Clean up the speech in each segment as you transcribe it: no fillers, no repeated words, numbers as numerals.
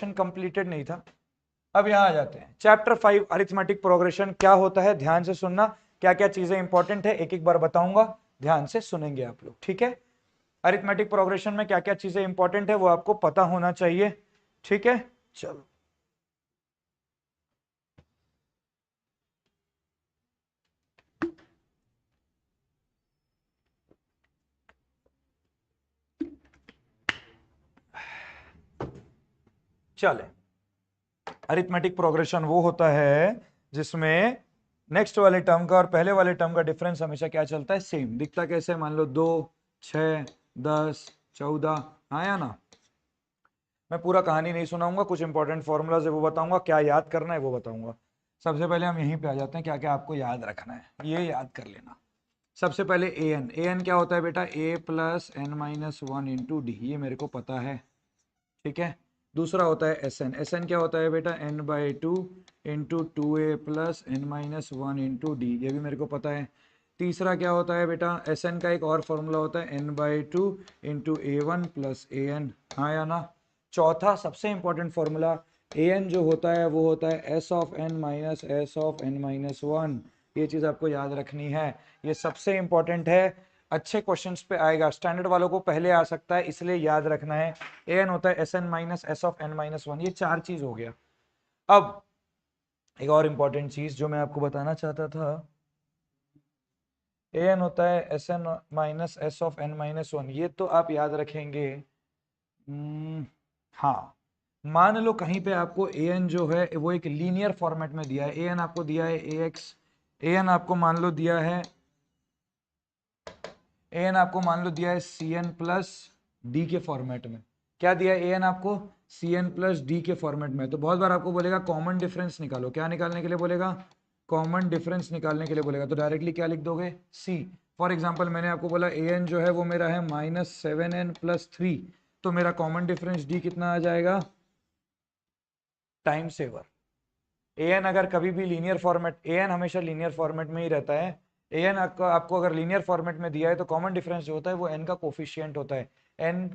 Portion completed नहीं था। अब यहां आ जाते हैं चैप्टर 5 अरिथमेटिक प्रोग्रेशन क्या होता है, ध्यान से सुनना, क्या क्या चीजें इंपॉर्टेंट है एक एक बार बताऊंगा, ध्यान से सुनेंगे आप लोग, ठीक है। अरिथमेटिक प्रोग्रेशन में क्या क्या चीजें इंपॉर्टेंट है वो आपको पता होना चाहिए, ठीक है। चलो चले, अरिथमेटिक प्रोग्रेशन वो होता है जिसमें नेक्स्ट वाले टर्म का और पहले वाले टर्म का डिफरेंस हमेशा क्या चलता है, सेम दिखता। कैसे, मान लो 2, 6, 10, 14, आया ना। मैं पूरा कहानी नहीं सुनाऊंगा, कुछ इंपॉर्टेंट फॉर्मूलाज है वो बताऊंगा, क्या याद करना है वो बताऊंगा। सबसे पहले हम यहीं पे आ जाते हैं, क्या क्या आपको याद रखना है ये याद कर लेना। सबसे पहले ए एन क्या होता है बेटा, A plus N minus one into D, ये मेरे को पता है, ठीक है। दूसरा होता है एस एन क्या होता है बेटा, n by two into two a plus N minus one into D, ये भी मेरे को पता है। तीसरा क्या होता है बेटा, एस एन का एक और फॉर्मूला होता है n by two into a one plus a n, हाँ या ना। चौथा सबसे इंपॉर्टेंट फॉर्मूला ए एन जो होता है वो होता है s of n minus S of n minus one, ये चीज आपको याद रखनी है, ये सबसे इंपॉर्टेंट है, अच्छे क्वेश्चंस पे आएगा, स्टैंडर्ड वालों को पहले आ सकता है इसलिए याद रखना है। ए एन होता है s N minus S of n minus one, ये चार चीज हो गया। अब एक और इंपॉर्टेंट चीज जो मैं आपको बताना चाहता था, ए एन होता है s N minus S of n minus one, ये तो आप याद रखेंगे। हाँ, मान लो कहीं पे आपको ए एन जो है वो एक लीनियर फॉर्मेट में दिया है, ए एन आपको दिया है ए एक्स, ए एन आपको मान लो दिया है, ए एन आपको मान लो दिया है सी एन प्लस डी के फॉर्मेट में। क्या दिया है ए एन आपको, सी एन प्लस डी के फॉर्मेट में। तो बहुत बार आपको बोलेगा कॉमन डिफरेंस निकालो, क्या निकालने के लिए बोलेगा, कॉमन डिफरेंस निकालने के लिए बोलेगा, तो डायरेक्टली क्या लिख दोगे, सी। फॉर एग्जाम्पल मैंने आपको बोला ए एन जो है वो मेरा है minus seven n plus three, तो मेरा कॉमन डिफरेंस डी कितना आ जाएगा, टाइम सेवर। ए एन अगर कभी भी लीनियर फॉर्मेट, ए एन हमेशा लीनियर फॉर्मेट में ही रहता है, ए एन आपको अगर लीनियर फॉर्मेट में दिया है तो कॉमन डिफरेंस जो होता है वो एन का कोफिशियंट होता है, एन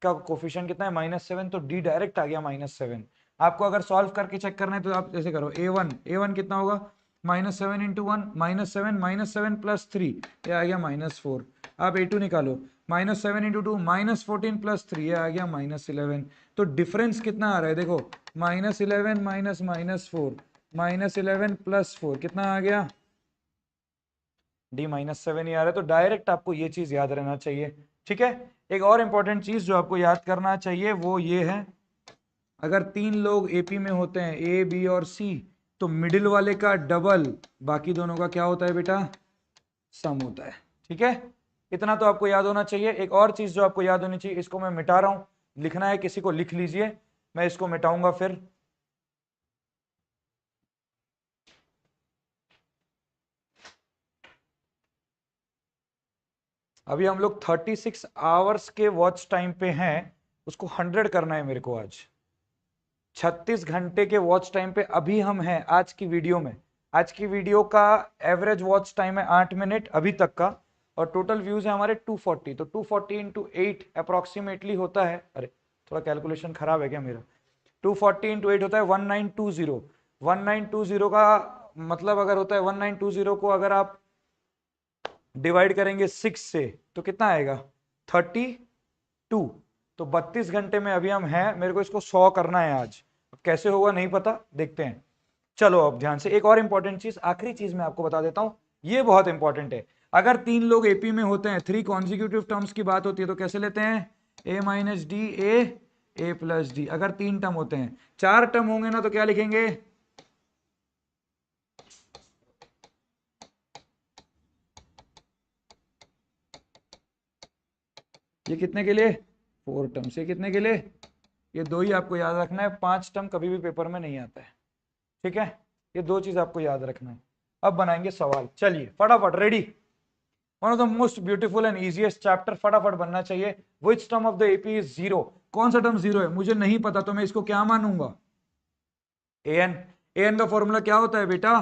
का कोफिशियंट कितना है माइनस सेवन, तो डी डायरेक्ट आ गया माइनस सेवन। आपको अगर सॉल्व करके चेक करना है तो आप जैसे करो, ए वन कितना होगा, minus seven into one minus seven plus three, ये आ गया माइनस फोर। आप ए टू निकालो, minus seven into two minus fourteen plus three, ये आ गया माइनस इलेवन। तो डिफरेंस कितना आ रहा है देखो, minus eleven minus minus four, minus eleven plus four, कितना आ गया, डी माइनस सेवन ही आ रहा है। तो डायरेक्ट आपको ये चीज याद रहना चाहिए, ठीक है। एक और इंपॉर्टेंट चीज जो आपको याद करना चाहिए वो ये है, अगर तीन लोग एपी में होते हैं ए बी और सी, तो मिडिल वाले का डबल बाकी दोनों का क्या होता है बेटा, सम होता है, ठीक है। इतना तो आपको याद होना चाहिए। एक और चीज जो आपको याद होनी चाहिए, इसको मैं मिटा रहा हूं, लिखना है किसी को लिख लीजिए, मैं इसको मिटाऊंगा फिर। अभी हम लोग 36 आवर्स के वॉच टाइम पे हैं, उसको 100 करना है मेरे को आज। 36 घंटे के वॉच टाइम पे अभी हम हैं आज की वीडियो में। आज की वीडियो का एवरेज वॉच टाइम है 8 मिनट अभी तक का, और टोटल व्यूज है हमारे 240, तो 240 इंटू 8 अप्रोक्सीमेटली होता है, अरे थोड़ा कैलकुलेशन खराब है क्या मेरा, 240 इंटू 8 होता है 1920। 1920 का मतलब अगर होता है 1920 को अगर आप डिवाइड करेंगे 6 से तो कितना आएगा, 32। तो 32 घंटे में अभी हम हैं, मेरे को इसको 100 करना है आज, अब कैसे होगा नहीं पता, देखते हैं। चलो अब ध्यान से, एक और इंपॉर्टेंट चीज, आखिरी चीज मैं आपको बता देता हूं, ये बहुत इंपॉर्टेंट है। अगर तीन लोग एपी में होते हैं, थ्री कॉन्जिक्यूटिव टर्म्स की बात होती है, तो कैसे लेते हैं, A minus D A plus D, अगर तीन टर्म होते हैं। चार टर्म होंगे ना तो क्या लिखेंगे, ये कितने के लिए, फोर टर्म्स, ये कितने के लिए, ये दो ही आपको याद रखना है, पांच टर्म कभी भी पेपर में नहीं आता है, ठीक है। ये दो चीज आपको याद रखना है। अब बनाएंगे सवाल, चलिए फटाफट ready. One of the most beautiful and easiest chapter, फटाफट बनना चाहिए। Which term of the AP is zero, कौन सा टर्म जीरो है मुझे नहीं पता, तो मैं इसको क्या मानूंगा, ए एन। ए एन का फॉर्मूला क्या होता है बेटा,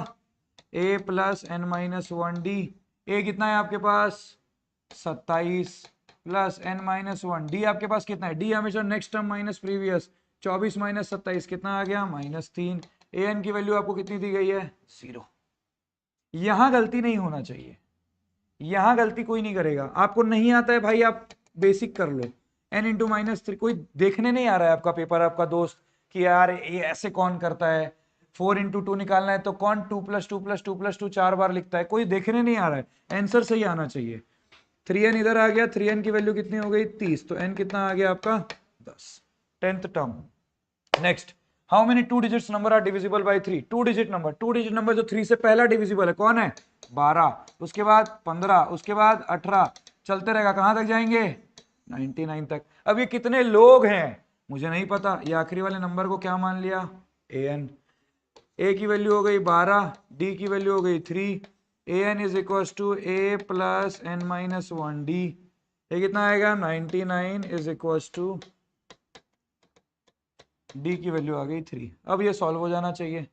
A plus N minus one D. A कितना है आपके पास, 27 plus N minus one, D आपके पास कितना है, डी हमेशा next term minus previous, 24 minus 27 कितना आ गया? -3। an की वैल्यू आपको कितनी दी गई है? 0। यहां गलती नहीं होना चाहिए, यहां गलती कोई नहीं करेगा। आपको नहीं आता है भाई, आप बेसिक कर लो। n इंटू -3, कोई देखने नहीं आ रहा है आपका पेपर, आपका दोस्त कि यार ये ऐसे कौन करता है। 4 इंटू 2 निकालना है तो कौन 2 + 2 + 2 + 2 4 बार लिखता है, कोई देखने नहीं आ रहा है। आंसर सही आना चाहिए। 3n इधर आ गया, 3n की वैल्यू कितनी हो गई? 30। तो n कितना आ गया आपका? 10। 10th term. Next, how many 2 digits number are divisible by 3? 2 digit number, 2 digit number जो 3 से पहला डिविजिबल है कौन है? 12, उसके बाद 15, उसके बाद 18, चलते रहेगा। कहां तक जाएंगे? 99 तक। अब ये कितने लोग हैं मुझे नहीं पता, ये आखिरी वाले नंबर को क्या मान लिया? an। a की वैल्यू हो गई 12, d की वैल्यू हो गई 3, an is equal to a plus n minus 1 d। ये कितना आएगा? 99 इज इक्वल टू d की वैल्यू आ गई 3। अब ये सॉल्व हो जाना चाहिए।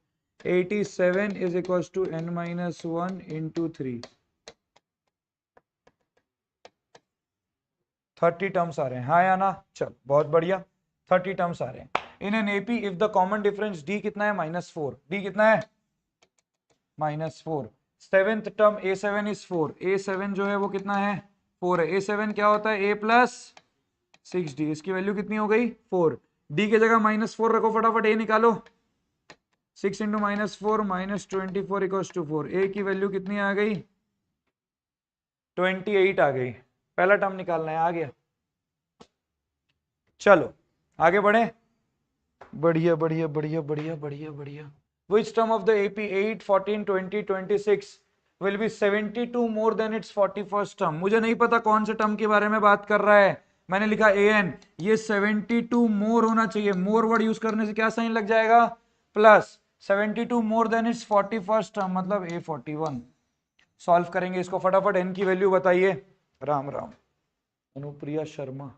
87 is equal to n minus 1 into 3। 30 terms आ रहे हैं, हाँ या ना? चल बहुत बढ़िया, 30 टर्म्स आ रहे हैं। इन an AP if the common difference d कितना है? -4। d कितना है? -4। 7th term a7 is 4। a7 जो है वो कितना है? 4 है। a7 क्या होता है? a plus 6d। इसकी वैल्यू कितनी हो गई? 4। d की जगह -4 रखो, फटाफट a निकालो। 6 इंटू -4 -24 इक्वल्स टू 4। a की वैल्यू कितनी आ गई? 28 आ गई। पहला टर्म निकालना है, आ गया। चलो आगे बढ़े। बढ़िया बढ़िया बढ़िया बढ़िया बढ़िया बढ़िया। Which term of the AP 8, 14, 20, 26 will be 72 more than its 41st term? मुझे नहीं पता कौन से टर्म के बारे में बात कर रहा है। मैंने लिखा an, ये 72 मोर होना चाहिए। मोर वर्ड यूज करने से क्या साइन लग जाएगा? Plus. 72 more than it's 41st term मतलब A41। सॉल्व करेंगे इसको फटाफट। n की वैल्यू बताइए। राम राम अनुप्रिया शर्मा।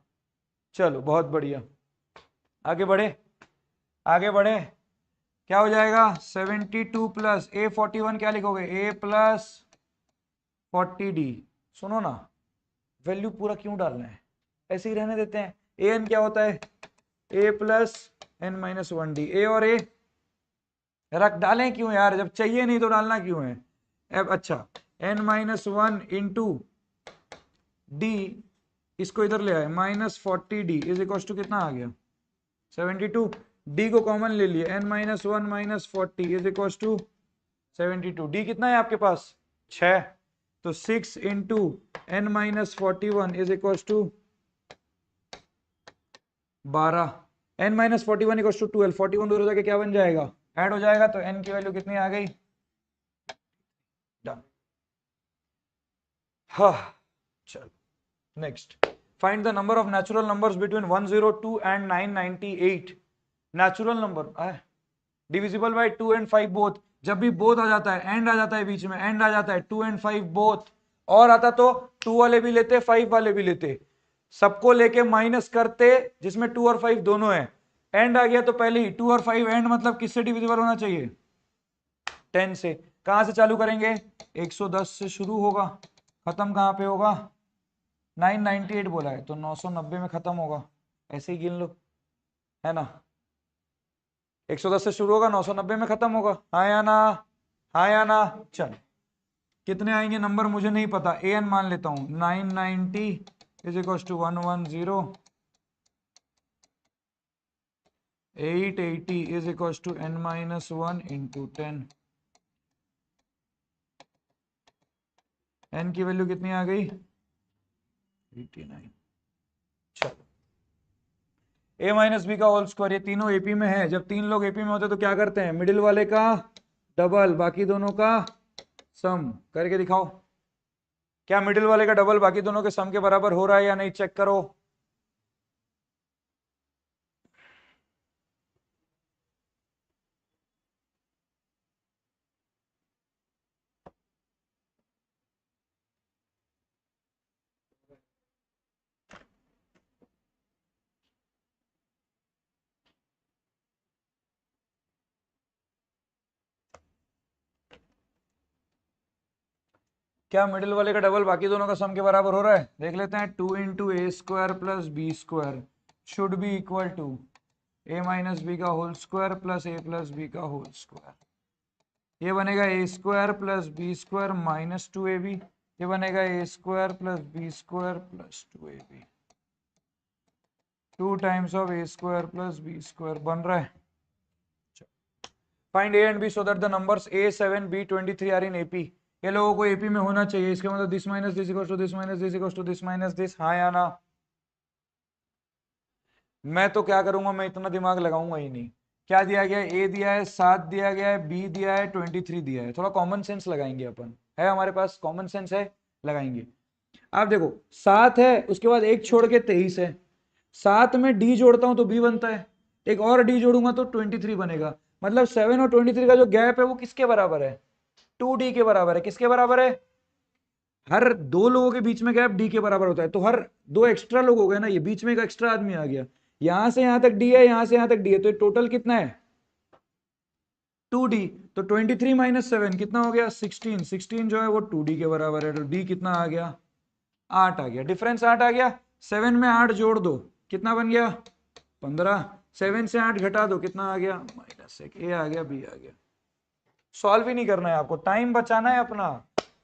चलो बहुत बढ़िया, आगे बढ़े आगे बढ़े। क्या हो जाएगा? 72 प्लस A41 क्या लिखोगे? A plus 40d। सुनो ना, वैल्यू पूरा क्यों डालना है, ऐसे ही रहने देते हैं। an क्या होता है? A plus n minus 1d। a और a रख डालें क्यों यार, जब चाहिए नहीं तो डालना क्यों है? अब अच्छा, n माइनस 1 इंटू डी, इसको इधर ले आए, -40d इज इक्वल टू कितना आ गया? 72। डी को कॉमन ले लिए, n minus 1 minus 40 is equal to 72। D कितना है आपके पास? 6। तो 6 into n minus 41 is equal to 12। n minus 41 equal to 12। 41 दूर हो जाके क्या बन जाएगा? ऐड हो जाएगा। तो n की वैल्यू कितनी आ गई? डन। हाँ चलो next, find the number of natural numbers between 102 and 998। Natural number divisible by 2 and 5 both. जब भी बोथ आ जाता है, एंड आ जाता है बीच में, एंड आ जाता है, 2 एंड 5 बोथ, और आता तो 2 वाले भी लेते, 5 वाले भी लेते, सबको लेके माइनस करते जिसमें 2 और 5 दोनों है। एंड आ गया तो पहले ही 2 और 5 एंड मतलब किससे डिविजिबल होना चाहिए? 10 से। कहां से चालू करेंगे? 110 से शुरू होगा, खत्म कहां पे होगा? 998 बोला है तो 990 में खत्म होगा, ऐसे ही गिन लो, है ना? 110 से शुरू होगा, 990 में खत्म होगा, हाँ या ना? हाँ या ना? चल कितने आएंगे नंबर मुझे नहीं पता, an मान लेता हूं। 990 is equal to 110, 880 is equal to n minus 1 into 10। n की वैल्यू कितनी आ गई? 89। चलो a माइनस बी का होल स्क्वायर, ये तीनों एपी में है। जब तीन लोग एपी में होते तो क्या करते हैं? मिडिल वाले का डबल बाकी दोनों का सम करके दिखाओ। क्या मिडिल वाले का डबल बाकी दोनों के सम के बराबर हो रहा है या नहीं? चेक करो। क्या मिडिल वाले का डबल बाकी दोनों का सम के बराबर हो रहा है? देख लेते हैं। 2 into A square plus B square should be equal to A minus B का whole square plus A plus B का होल स्क्वायर, ये बनेगा A square plus B square minus 2ab, ये बनेगा A square plus B square plus 2ab, 2 times of A square plus B square बन रहा है। Find A and B so that the numbers a7 b23 are in AP, ये लोगों को AP में होना चाहिए, इसका मतलब this minus this equals to this minus this equals to this minus this, हाँ या ना? मैं तो क्या करूंगा, मैं इतना दिमाग लगाऊंगा ही नहीं। क्या दिया गया है? ए दिया है 7 दिया गया है, बी दिया है 23 दिया है, थोड़ा कॉमन सेंस लगाएंगे अपन, है हमारे पास कॉमन सेंस है, लगाएंगे। आप देखो 7 है, उसके बाद एक छोड़ के 23 है, 7 में डी जोड़ता हूं तो बी बनता है, एक और डी जोड़ूंगा तो 23 बनेगा, मतलब 7 और 23 का जो गैप है वो किसके बराबर है? 2d के बराबर है। किसके बराबर है? हर दो लोगों के बीच में गैप डी के बराबर होता है, तो हर दो एक्स्ट्रा लोग हो गए ना, ये बीच में एक एक्स्ट्रा आदमी आ गया, यहां से यहां तक डी है, यहां से यहां तक डी है, तो टोटल कितना है? 2d। तो 23 माइनस 7 कितना हो गया? 16। 16 जो है वो 2d के बराबर है, तो d कितना आ गया? 8 आ गया, डिफरेंस 8 आ गया। 7 में 8 जोड़ दो, कितना बन गया? 15। 7 से 8 घटा दो, कितना आ गया? -1। ए आ गया, बी आ गया। सॉल्व ही नहीं करना है आपको, टाइम बचाना है अपना।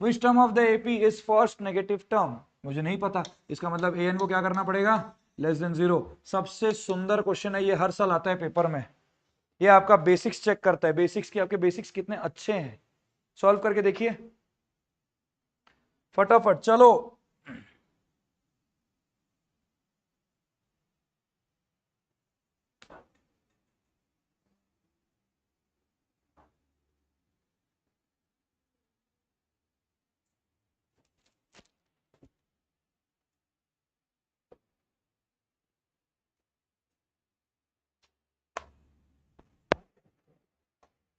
Which term of the AP is first negative term? मुझे नहीं पता, इसका मतलब ए एन को क्या करना पड़ेगा? Less than 0। सबसे सुंदर क्वेश्चन है ये, हर साल आता है पेपर में, ये आपका बेसिक्स चेक करता है, बेसिक्स की आपके बेसिक्स कितने अच्छे हैं। सॉल्व करके देखिए फटाफट, चलो।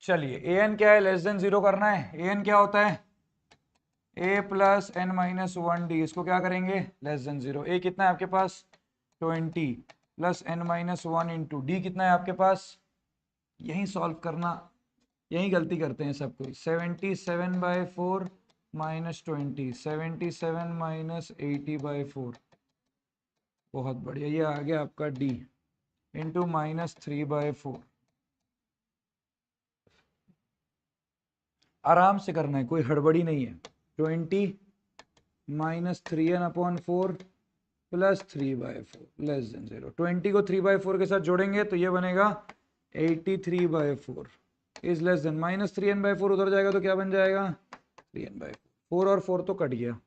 चलिए ए एन क्या है? लेस देन 0 करना है। ए एन क्या होता है? a plus N minus 1d, इसको क्या करेंगे? Less than 0। ए कितना है आपके पास? 20 plus N minus 1 into d कितना है आपके पास? यही सॉल्व करना, यही गलती करते हैं सब कोई। 77/4 माइनस 20, 77 माइनस 80/4, बहुत बढ़िया, ये आ गया आपका डी इंटू -3/4। आराम से करना है, कोई हड़बड़ी नहीं है। 20 minus 3n/4 plus 3/4 less than 0। 20 को 3/4 के साथ जोड़ेंगे तो ये बनेगा 83/4 इज लेस देन -3n/4, उधर जाएगा तो क्या बन जाएगा? 3n/4। 4 और 4 तो कट गया।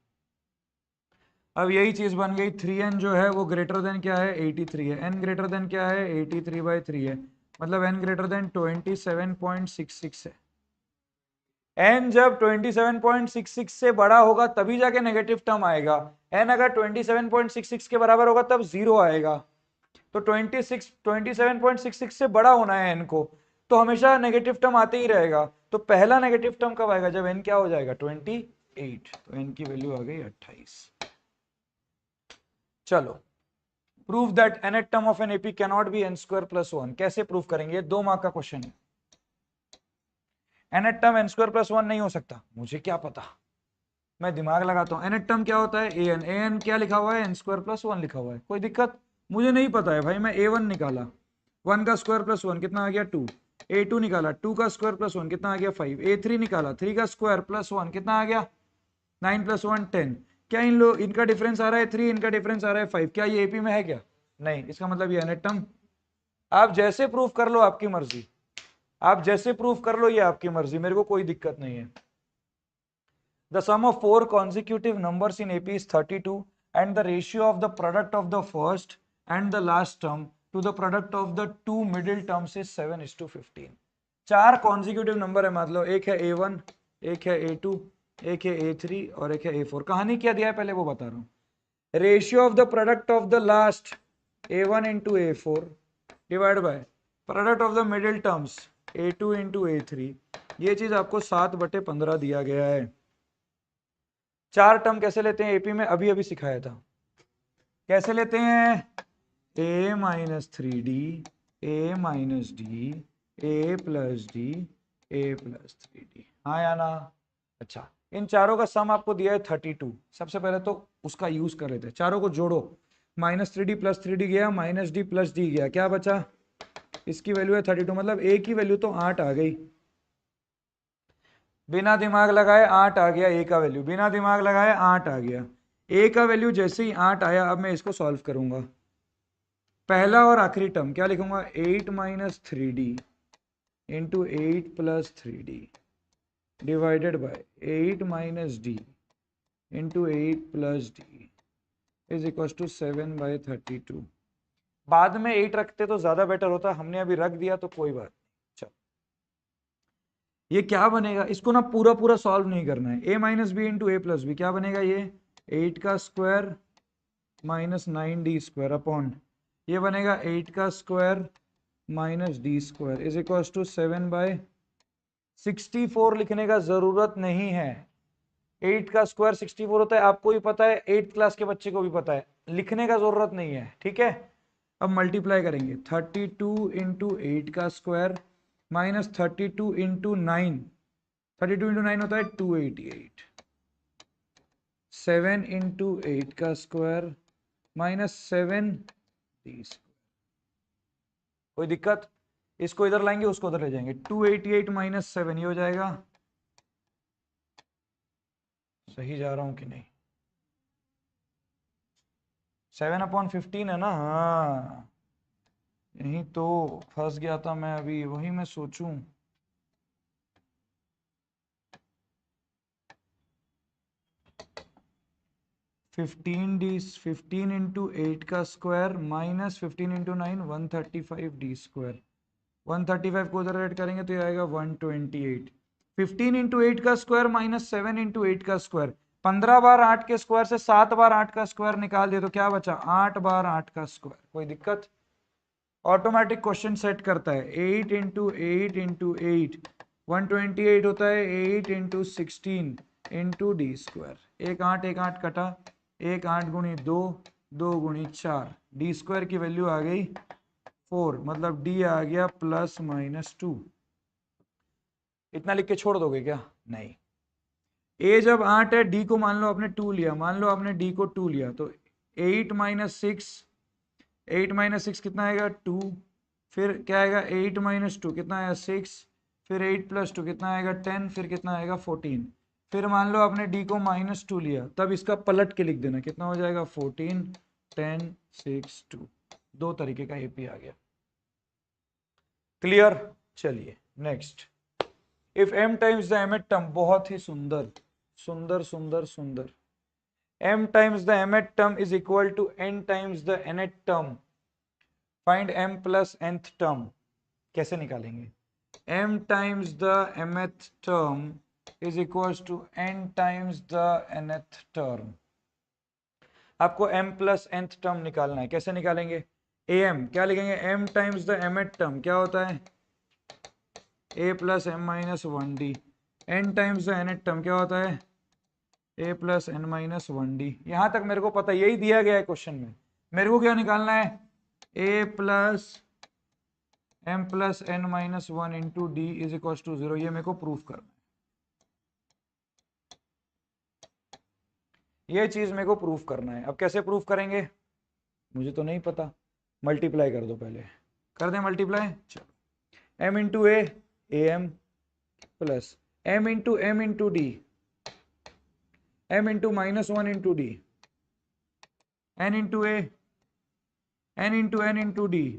अब यही चीज बन गई, 3n जो है वो ग्रेटर देन क्या है? 83 है। n ग्रेटर देन क्या है? 83/3 है, मतलब n ग्रेटर देन 27.66 है। n जब 27.66 से बड़ा होगा तभी जाके नेगेटिव टर्म आएगा। n अगर 27.66 के बराबर होगा तब 0 आएगा। तो 27.66 से बड़ा होना है n को, तो हमेशा नेगेटिव टर्म आते ही रहेगा। तो पहला नेगेटिव टर्म कब आएगा? जब n क्या हो जाएगा? 28। तो n की वैल्यू आ गई 28। चलो, prove that nth term of an AP cannot be n² + 1। कैसे प्रूव करेंगे? 2 मार्क का क्वेश्चन है। nth टर्म n² + 1 नहीं हो सकता, मुझे क्या पता, मैं दिमाग लगाता हूं। nth टर्म क्या होता है? an क्या लिखा हुआ है? n² + 1 लिखा हुआ है, कोई दिक्कत? मुझे नहीं पता है भाई, मैं a1 निकाला, 1 का स्क्वायर + 1 कितना आ गया? 2। a2 निकाला, 2 का स्क्वायर + 1 कितना आ गया? 5। a3 निकाला, 3 का स्क्वायर + 1 कितना आ गया? 9 + 1 10। क्या इन लोग, इनका डिफरेंस आ रहा है 3, इनका डिफरेंस आ रहा है 5, क्या ये एपी में है क्या? नहीं, इसका मतलब ये nth टर्म। आप जैसे प्रूव कर लो, आपकी मर्जी, आप जैसे प्रूव कर लो, ये आपकी मर्जी, मेरे को कोई दिक्कत नहीं है। The sum of 4 consecutive numbers in AP is 32 and the ratio of the product of the first and the last term to the product of the two middle terms is 7:15। 4 consecutive number है, मान लो एक है A1, एक है A2, एक है A3 और एक है A4। कहानी क्या दिया है पहले वो बता रहा हूं। Ratio of the product of the last A1 into A4 divide by product of the middle terms A2 into A3, ये चीज आपको 7/15 दिया गया है। 4 टर्म कैसे लेते हैं एपी में? अभी अभी सिखाया था। कैसे लेते हैं? a minus 3d, a minus D, a plus D, a plus 3d, हाँ या ना? अच्छा, इन चारों का सम आपको दिया है 32। सबसे पहले तो उसका यूज कर लेते हैं, चारों को जोड़ो, -3d + 3d गया, -d + d गया, क्या बचा? इसकी वैल्यू है 32, मतलब ए की वैल्यू तो 8 आ गई, बिना दिमाग लगाए 8 आ गया ए का वैल्यू, बिना दिमाग लगाए 8 आ गया। ए का वैल्यू जैसे ही 8 आया, अब मैं इसको सॉल्व करूंगा। पहला और आखिरी टर्म क्या लिखूंगा, 8 minus 3d into 8 plus 3d divided by 8 minus d into 8 plus d is equal to 7/32। बाद में 8 रखते तो ज्यादा बेटर होता, हमने अभी रख दिया तो कोई बात नहीं। चलो ये क्या बनेगा, इसको ना पूरा पूरा सॉल्व नहीं करना है। a minus b into a plus b क्या बनेगा, ये 8 का square minus 9d square upon ये बनेगा 8 का square minus d square is equal to 7/64। लिखने का जरूरत नहीं है, 8 का स्क्वायर 64 होता है, आपको भी पता है, 8th क्लास के बच्चे को भी पता है, लिखने का जरूरत नहीं है। ठीक है, अब मल्टीप्लाई करेंगे, 32 इंटू 8 का स्क्वायर माइनस 32 इंटू 9, 32 इंटू 9 होता है 288, 7 इंटू 8 का स्क्वायर माइनस 7 डी स्क्वायर। कोई दिक्कत, इसको इधर लाएंगे उसको उधर ले जाएंगे, 288 माइनस 7 ये हो जाएगा, सही जा रहा हूं कि नहीं, 7/15 है ना, हाँ यही तो फंस गया था मैं, अभी वही मैं सोचूं। फिफ्टीन इंटू 8 का square minus 15 into 9 135d square, 135 को उधर ऐड करेंगे तो ये आएगा 128। 15 इंटू 8 का स्क्वायर माइनस 7 इंटू 8 का स्क्वायर, 15 बार 8 के स्क्वायर से 7 बार 8 का स्क्वायर निकाल दिया तो क्या बचा, 8 बार 8 का स्क्वायर। कोई दिक्कत, ऑटोमेटिक क्वेश्चन सेट करता है। 8 इंटू 8 इंटू 8 128 होता है, 8 इंटू 16 इंटू डी स्क्वायर, एक 8 कटा, एक 8 गुणी 2, 2 गुणी 4, डी स्क्वायर की वैल्यू आ गई 4, मतलब डी आ गया ±2। इतना लिख के छोड़ दोगे क्या, नहीं। ए जब 8 है, डी को मान लो आपने 2 लिया, मान लो आपने डी को 2 लिया, तो 8 माइनस 6, 8 माइनस 6 कितना आएगा 2, फिर क्या आएगा 8 माइनस 2 कितना आएगा 6, फिर 8 प्लस 2 कितना आएगा 10, फिर कितना आएगा 14, फिर मान लो आपने डी को -2 लिया, तब इसका पलट के लिख देना, कितना हो जाएगा 14 10 6 2। दो तरीके का एपी आ गया, क्लियर। चलिए next, if m times the mth term, बहुत ही सुंदर सुंदर सुंदर सुंदर, m times the mth term is equal to n times the nth term, find m plus nth term. कैसे निकालेंगे, m times the mth term is equal to n times the nth term. आपको m plus nth term निकालना है, कैसे निकालेंगे, am क्या लिखेंगे, m times the mth term क्या होता है, a plus m minus 1d, n times the nth term क्या होता है, a plus n minus 1d। यहां तक मेरे को पता, यही दिया गया है क्वेश्चन में, मेरे को क्या निकालना है, a plus m plus n minus 1 into D is equal to 0, ये मेरे को प्रूफ करना है, ये चीज मेरे को प्रूफ करना है। अब कैसे प्रूफ करेंगे, मुझे तो नहीं पता, मल्टीप्लाई कर दो, पहले कर दें मल्टीप्लाई, चलो m into a am plus m into d, m into -1 into d, n into a, n into d,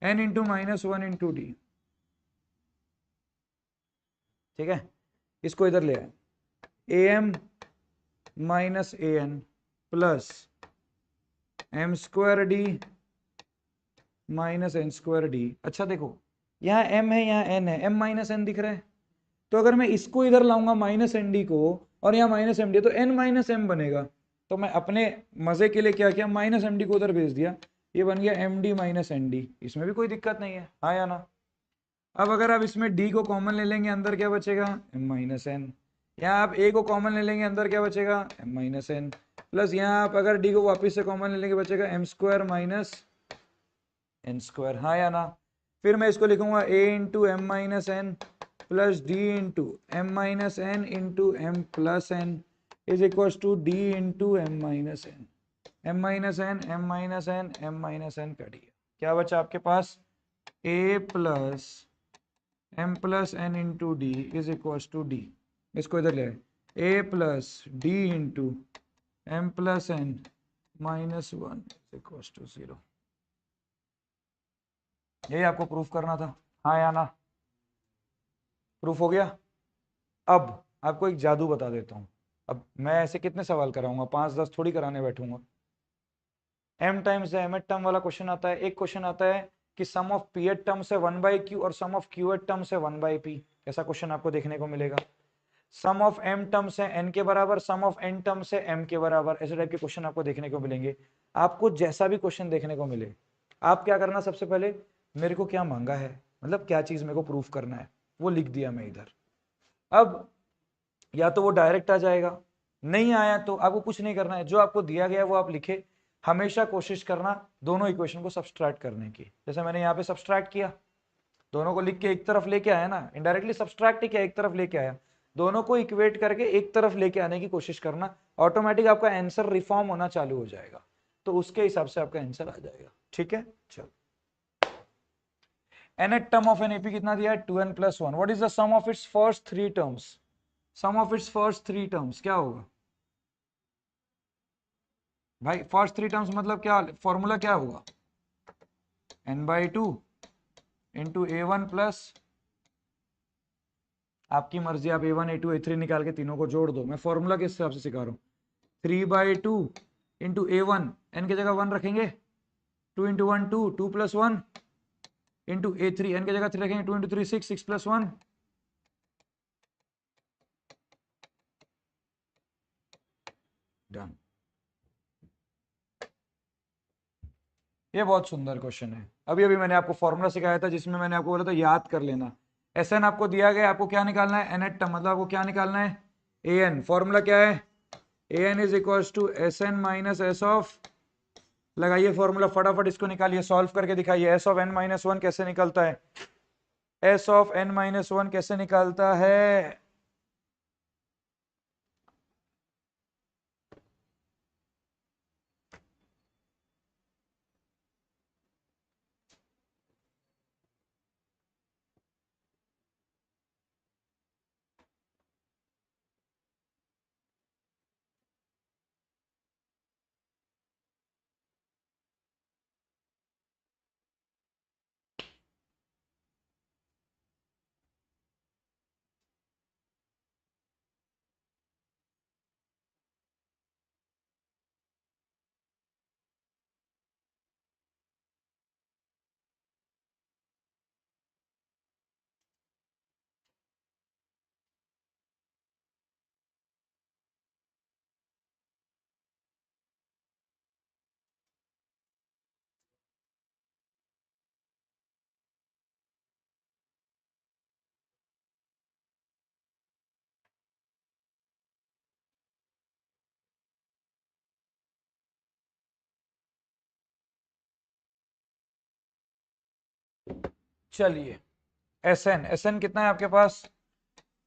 n into -1 into d. ठीक है, इसको इधर ले आए, am minus a n plus m square d minus n square d. अच्छा देखो, यहाँ m है यहाँ n है, m माइनस n दिख रहा है, तो अगर मैं इसको इधर लाऊंगा माइनस एन डी को, और यहाँ माइनस एम डी, तो n माइनस एम बनेगा। तो मैं अपने मजे के लिए क्या किया, माइनस एम डी को उधर भेज दिया, ये बन गया m d minus n d, इसमें भी कोई दिक्कत नहीं है, हाँ या ना। अब अगर आप इसमें d को कॉमन ले लेंगे, अंदर क्या बचेगा, m माइनस एन, यहाँ आप a को कॉमन ले लेंगे, अंदर क्या बचेगा, m माइनस एन, प्लस यहाँ आप अगर d को वापस से कॉमन ले लेंगे, बचेगा m square minus n square, हाँ या ना। फिर मैं इसको लिखूंगा a into M minus N plus D into M minus N into M plus N is equal to D into M minus N, M minus N M minus N M minus N cut गया, क्या बचा आपके पास A plus M plus N into D is equal to D. इसको इधर ले आए, A plus D into M plus N minus one is equal to 0। यही आपको प्रूफ करना था, हाँ या ना? प्रूफ हो गया। अब आपको एक जादू बता देता हूं। अब मैं ऐसे कितने सवाल कराऊंगा, 5-10 थोड़ी कराने बैठूंगा। m टाइम्स m टर्म वाला क्वेश्चन आता है। एक क्वेश्चन आता है कि सम ऑफ p एट टर्म से 1/q और सम ऑफ q एट टर्म से 1/p। ऐसा क्वेश्चन आपको देखने को मिलेगा। सम ऑफ m टर्म से n के बराबर, सम ऑफ n टर्म से m के बराबर, ऐसे टाइप के क्वेश्चन आपको देखने को मिलेंगे। आपको जैसा भी क्वेश्चन देखने को मिले, आप क्या करना, सबसे पहले मेरे को क्या मांगा है, मतलब क्या चीज मेरे को प्रूफ करना है, वो लिख दिया मैं इधर। अब या तो वो डायरेक्ट आ जाएगा, नहीं आया तो आपको कुछ नहीं करना है, जो आपको दिया गया वो आप लिखे। हमेशा कोशिश करना दोनों इक्वेशन को सब्सट्रैक्ट करने की। जैसे मैंने यहाँ पे सब्सट्रैक्ट किया, दोनों को लिख के एक तरफ लेके आया ना, इनडायरेक्टली सब्सट्रैक्ट ही किया, एक तरफ लेके आया। दोनों को इक्वेट करके एक तरफ लेके आने की कोशिश करना, ऑटोमेटिक आपका आंसर रिफॉर्म होना चालू हो जाएगा, तो उसके हिसाब से आपका आंसर आ जाएगा। ठीक है, चलो। nth term of an AP कितना दिया है, 2n + 1। What is the sum of its first 3 terms? Sum of its first 3 terms क्या होगा भाई? फर्स्ट 3 टर्म्स मतलब क्या, फॉर्मूला क्या होगा? n/2 इंटू a1 प्लस, आपकी मर्जी, आप a1 a2 a3 निकाल के तीनों को जोड़ दो। मैं फॉर्मूला किस हिसाब से सिखा रहा हूँ। 3/2 इंटू a1, n की जगह 1 रखेंगे, 2 इंटू 1 2, 2 + 1 इंटू a3, n की जगह 3 रखेंगे, 2 इंटू 3 6, 6 + 1। डन। ये बहुत सुंदर क्वेश्चन है। अभी अभी मैंने आपको फॉर्मूला सिखाया था, जिसमें मैंने आपको बोला था याद कर लेना। एस एन आपको दिया गया, आपको क्या निकालना है, एन एट टर्म, मतलब आपको क्या निकालना है, ए एन। फॉर्मूला क्या है, A N is equal to S N minus S of, लगाइए फॉर्मूला फटाफट, इसको निकालिए, सॉल्व करके दिखाइए। एस ऑफ n-1 कैसे निकलता है, एस ऑफ n-1 कैसे निकालता है? चलिए, एस एन कितना है आपके पास,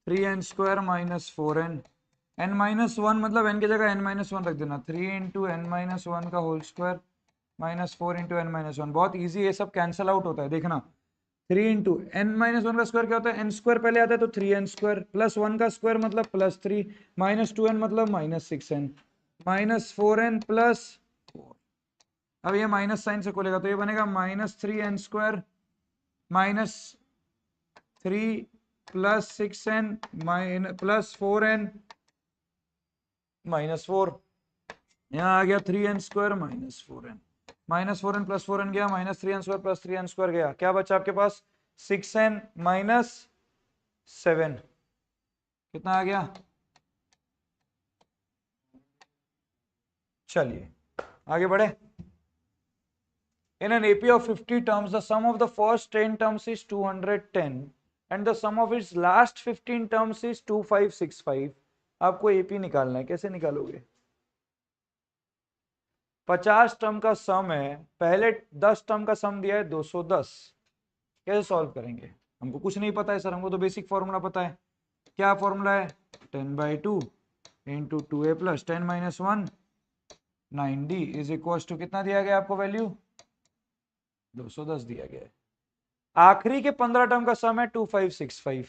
3n² माइनस 4n, n-1 मतलब n की जगह n-1 रख देना, 3 इंटू n-1 का whole square minus 4 into n-1। बहुत इजी, ये सब कैंसल आउट होता है, देखना। 3 इंटू n-1 का स्क्वायर क्या होता है, n² पहले आता है तो 3n² प्लस 1 का स्क्वायर मतलब +3, माइनस 2n मतलब -6n, माइनस 4n प्लस 4। अब ये माइनस साइन से खोलेगा तो ये बनेगा -3n² minus 3 plus 6n plus 4n -4। यहाँ आ गया 3n² minus 4n, -4n plus 4n गया, -3n² प्लस 3n² गया, क्या बचा आपके पास, 6n माइनस 7। कितना आ गया? चलिए आगे बढ़े। In an AP of 50 terms, the sum of the first 10 terms is 210 and the sum of its last 15 terms is 2565। आपको AP निकालना है, कैसे निकालोगे? 50 टर्म का सम है, पहले 10 टर्म का सम दिया है 210। कैसे सॉल्व करेंगे? हमको कुछ नहीं पता है सर, हमको तो बेसिक फॉर्मूला पता है। क्या फॉर्मूला है, 10/2 into 2a plus 10-1 9d is equal to, कितना दिया गया आपको वैल्यू, 210 दिया गया है। आखिरी के 15 टर्म का सम है 2565।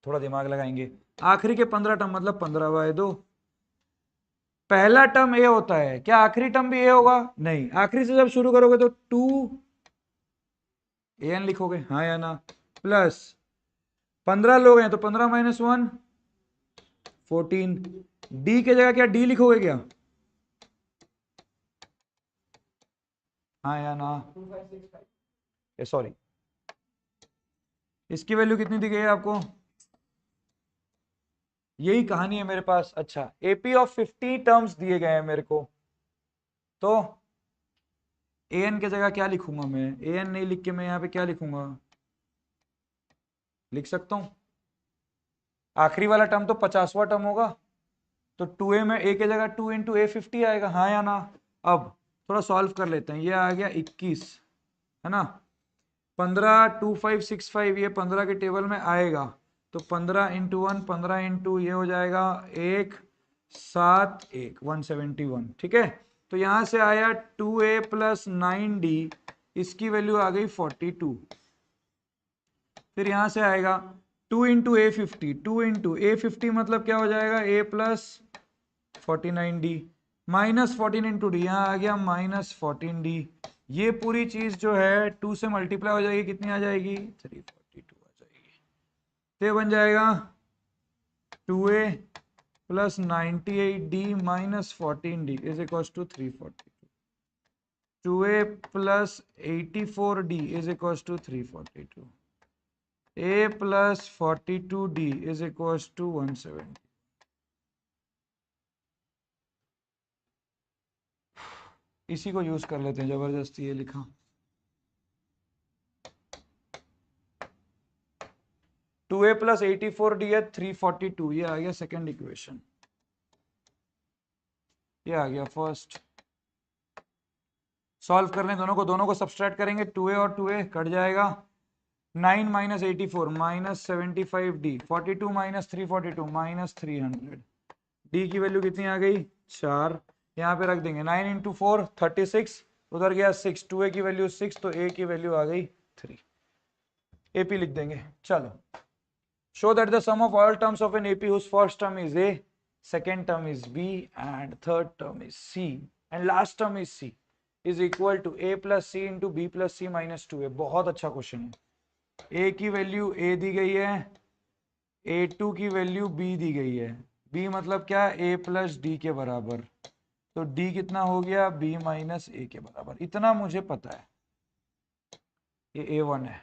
थोड़ा दिमाग लगाएंगे। आखिरी के 15 टर्म मतलब 15/2। पहला टर्म ए होता है, क्या आखिरी टर्म भी ए होगा? नहीं, आखिरी से जब शुरू करोगे तो 2an लिखोगे, हाँ या ना? प्लस 15 लोग हैं तो 15 - 1 14। डी की जगह क्या डी लिखोगे क्या? हाँ या ना? सॉरी, इसकी वैल्यू कितनी दी गई है आपको? यही कहानी है मेरे पास। अच्छा, एपी ऑफ 50 टर्म्स दिए गए हैं मेरे को, तो an की जगह क्या लिखूंगा मैं? an नहीं लिख के मैं यहाँ पे क्या लिखूंगा? लिख सकता हूं, आखिरी वाला टर्म तो 50वां टर्म होगा, तो 2a में a की जगह 2 इंटू ए 50 आएगा, हाँ या ना? अब थोड़ा सॉल्व कर लेते हैं। ये आ गया 21, है ना? 15 2565 ये 15 के टेबल में आएगा, तो 15 इंटू 1 15 इंटू ये हो जाएगा 171, ठीक है? तो यहां से आया 2a प्लस 9d, इसकी वैल्यू आ गई 42। फिर यहां से आएगा 2 इंटू ए 50, 2 इंटू ए 50 मतलब क्या हो जाएगा? a plus 49d minus 14 into D, यहाँ आ गया माइनस 14d। ये पूरी चीज जो है 2 से मल्टीप्लाई हो जाएगी, कितनी आ जाएगी? 342 आ जाएगी। तो ये बन जाएगा 2a plus 98d minus 14d is equal to 342। 2a plus 84d is equal to 342। a plus 42d is equal to 170। इसी को यूज कर लेते हैं, जबरदस्ती ये लिखा। 2a प्लस 84d है 342, ये आ गया सेकेंड इक्वेशन। ये आ गया फर्स्ट। सॉल्व कर लें दोनों को सब्सट्रैक्ट करेंगे, 2a और 2a कट जाएगा। 9 minus 84 minus 75d, 42 minus 342 minus 300। D की वैल्यू कितनी आ गई? 4। यहाँ पे रख देंगे 9 इंटू 4 36, उधर गया 6, 2a की वैल्यू 6, तो a की वैल्यू आ गई 3। AP लिख देंगे। चलो, show that the sum of all terms of an AP whose first term is A, second term is B and third term is C and last term is C is equal to A plus C into B plus C minus 2A। बहुत अच्छा question है। A की value A दी गई है, A2 की value B दी गई है। B मतलब क्या? A प्लस D के बराबर, तो D कितना हो गया? B माइनस A के बराबर। इतना मुझे पता है, ये A1 है।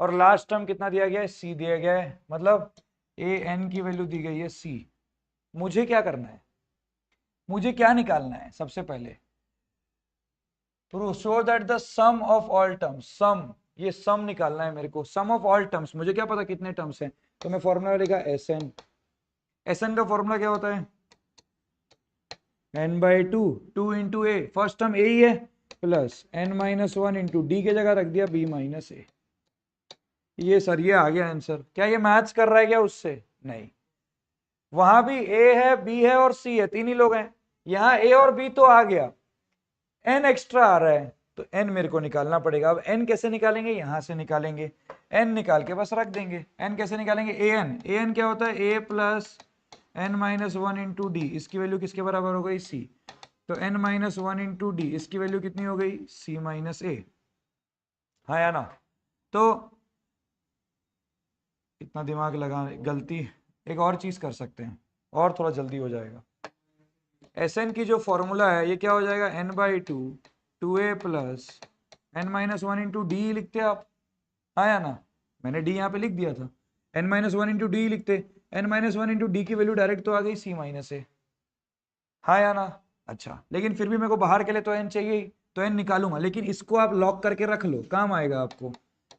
और लास्ट टर्म कितना दिया गया है? C दिया गया है, मतलब an की वैल्यू दी गई है C। मुझे क्या करना है? मुझे क्या निकालना है? सबसे पहले prove show that the sum of all terms, sum, ये सम निकालना है मेरे को, सम ऑफ ऑल टर्म्स। मुझे क्या पता कितने टर्म्स हैं, तो मैं फॉर्मूला लिखा SN। SN का फॉर्मूला क्या होता है? n/2, 2 इंटू ए, फर्स्ट टर्म ए ही है, प्लस n-1 इंटू डी की जगह रख दिया b माइनस ए। ये सर ये आ गया आंसर। क्या ये मैच कर रहा है क्या उससे? नहीं, वहां भी ए है, बी है और सी है, तीन ही लोग हैं। यहाँ ए और बी तो आ गया, एन एक्स्ट्रा आ रहा है, तो एन मेरे को निकालना पड़ेगा। अब एन कैसे निकालेंगे? यहां से निकालेंगे। एन निकाल के बस रख देंगे। एन कैसे निकालेंगे? ए एन क्या होता है? ए प्लस n-1 इंटू डी, इसकी वैल्यू किसके बराबर हो गई? सी। तो n-1 इंटू डी, इसकी वैल्यू कितनी हो गई? सी माइनस ए, हाँ या ना? तो इतना दिमाग लगा, गलती एक और चीज कर सकते हैं और थोड़ा जल्दी हो जाएगा। Sn की जो फॉर्मूला है ये क्या हो जाएगा? n/2 2a plus n-1 into D लिखते आप, हाँ या ना? मैंने डी यहाँ पे लिख दिया था, n-1 इंटू डी लिखते, n-1 इंटू डी की वैल्यू डायरेक्ट तो आ गई c माइनस ए, हाँ या ना? अच्छा, लेकिन फिर भी मेरे को बाहर के लिए तो n चाहिए ही, तो n निकालूंगा, लेकिन इसको आप लॉक करके रख लो, काम आएगा आपको।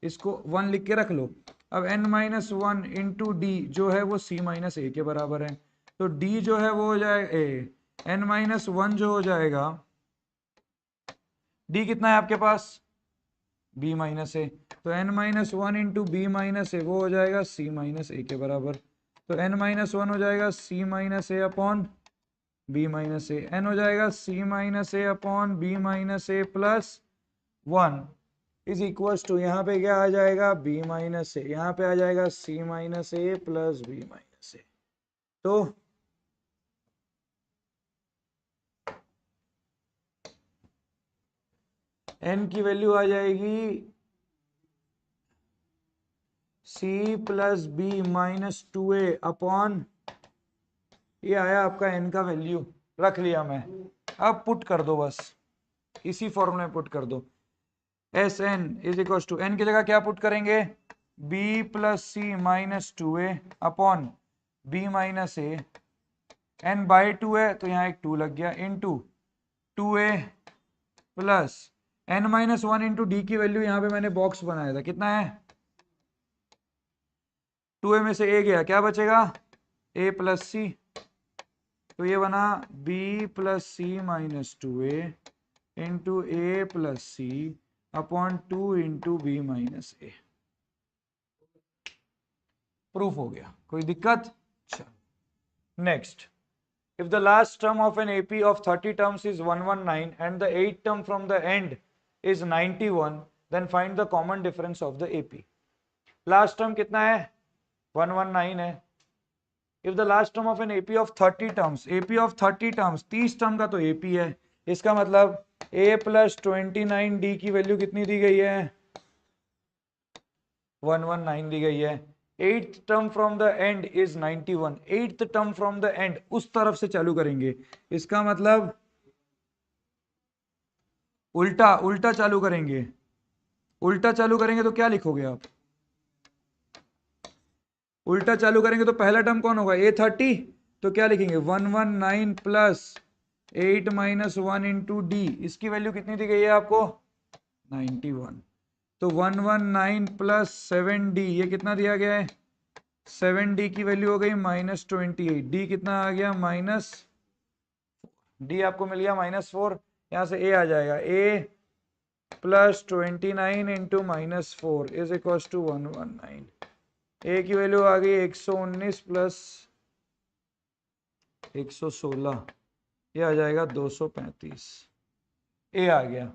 इसको 1 लिख के रख लो। अब n-1 इंटू डी जो है वो c माइनस ए के बराबर है, तो d जो है वो हो जाएगा n-1 जो हो जाएगा, d कितना है आपके पास? b माइनस ए, तो n-1 इंटू बी माइनस ए वो हो जाएगा c माइनस ए के बराबर, तो n-1 हो जाएगा c minus a upon b minus a, n हो जाएगा c minus a upon b minus a plus 1 is equal to, यहाँ पे क्या आ जाएगा b माइनस ए, यहाँ पे आ जाएगा c minus a plus b minus a. तो n की वैल्यू आ जाएगी c plus b minus 2a upon, ये आया आपका n का वैल्यू, रख लिया मैं। अब पुट कर दो, बस इसी फॉर्मूले में पुट कर दो। S n is equal to, n की जगह क्या पुट करेंगे, b plus c minus 2a upon b minus a, n by 2 है तो यहाँ एक 2 लग गया, into 2a plus n minus 1 into d की वैल्यू यहाँ पे मैंने बॉक्स बनाया था, कितना है 2a में से a गया, क्या बचेगा a प्लस सी, तो ये बना b plus c minus 2a into a plus C upon 2 into B minus A. Proof हो गया, कोई दिक्कत? Next, if the last term of an AP of 30 terms is 119 and the 8th term from the end is 91, then find the common difference of the AP. Last term कितना है 119 है। If the last term of an AP of 30 terms, AP of 30 terms 30 term का तो AP है, इसका मतलब A plus 29D की value कितनी दी गई है 119 दी गई है। 8th term from the end is 91, 8th term from the end उस तरफ से चालू करेंगे, इसका मतलब उल्टा उल्टा चालू करेंगे, उल्टा चालू करेंगे तो क्या लिखोगे आप, उल्टा चालू करेंगे तो पहला टर्म कौन होगा A30, तो क्या लिखेंगे 119 प्लस 8 माइनस 1 इंटू डी, इसकी वैल्यू कितनी दी गई है आपको 91, तो 119 प्लस 7d, ये कितना दिया गया है 7d की वैल्यू हो गई माइनस 28, डी कितना आ गया माइनस, डी आपको मिल गया -4, यहां से a आ जाएगा a plus 29 into -4 is equal to 119, a की वैल्यू आ गई 119 प्लस 116, ये आ जाएगा 235, ए आ गया।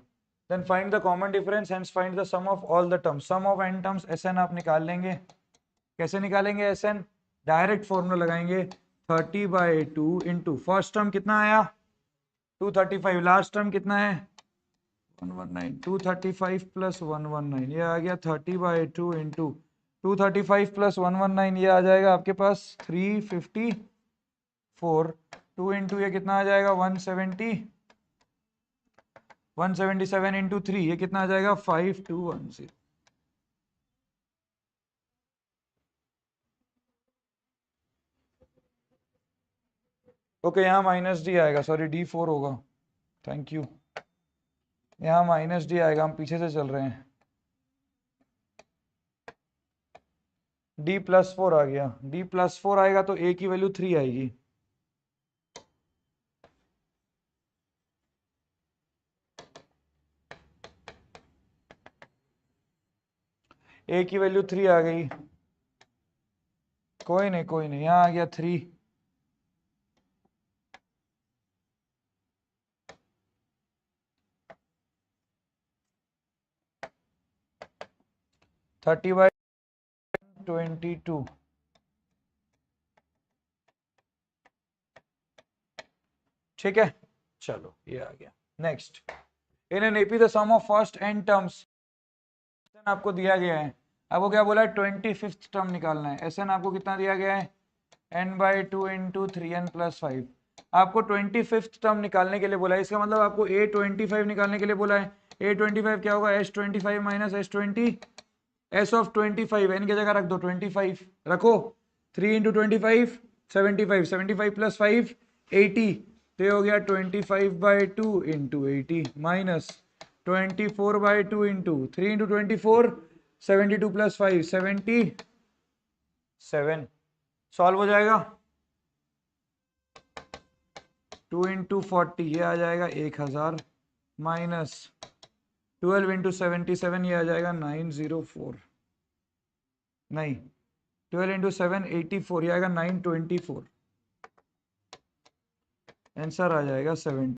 Then find the common difference, hence find the sum of all the terms, sum of n terms Sn आप निकाल लेंगे, कैसे निकालेंगे Sn, डायरेक्ट फॉर्मूला लगाएंगे 30/2 इंटू फर्स्ट टर्म कितना आया 235, लास्ट टर्म कितना है 119, 235 प्लस 119 ये आ गया 30/2 इंटू 235 प्लस 119, ये आ जाएगा आपके पास 354, 2 इंटू ये कितना आ जाएगा 170, 177 इंटू 3 ये कितना आ जाएगा 5210। ओके यहाँ माइनस डी आएगा, सॉरी D4 होगा, थैंक यू, यहाँ माइनस डी आएगा, हम पीछे से चल रहे हैं, D+4 आ गया, D+4 आएगा तो a की वैल्यू 3 आएगी, a की वैल्यू 3 आ गई, कोई नहीं, यहाँ आ गया 3, थर्टी बाई 22, ठीक है, चलो ये आ गया। Next, in an AP the sum of first n terms, आपको दिया गया है, आपको क्या बोला है 25th टर्म निकालना है, एस एन आपको कितना दिया गया है n/2 इंटू 3n प्लस 5, आपको 25th टर्म निकालने के लिए बोला है, इसका मतलब आपको A25 निकालने के लिए बोला है, A25 क्या होगा S25 minus S20, S of 25 n की जगह रख दो 25, रखो 3 इंटू 25 75, 75 प्लस 5 80, तो ये हो गया 25/2 into 80 minus 24/2 into 3 into 24 72 plus 5 77, solve हो जाएगा 2 इंटू 40 ये आ जाएगा 1000 माइनस 12 इंटू 77 ये आ जाएगा 904, नहीं 12 इंटू 7 84, ये आएगा 924, आंसर आ जाएगा 70।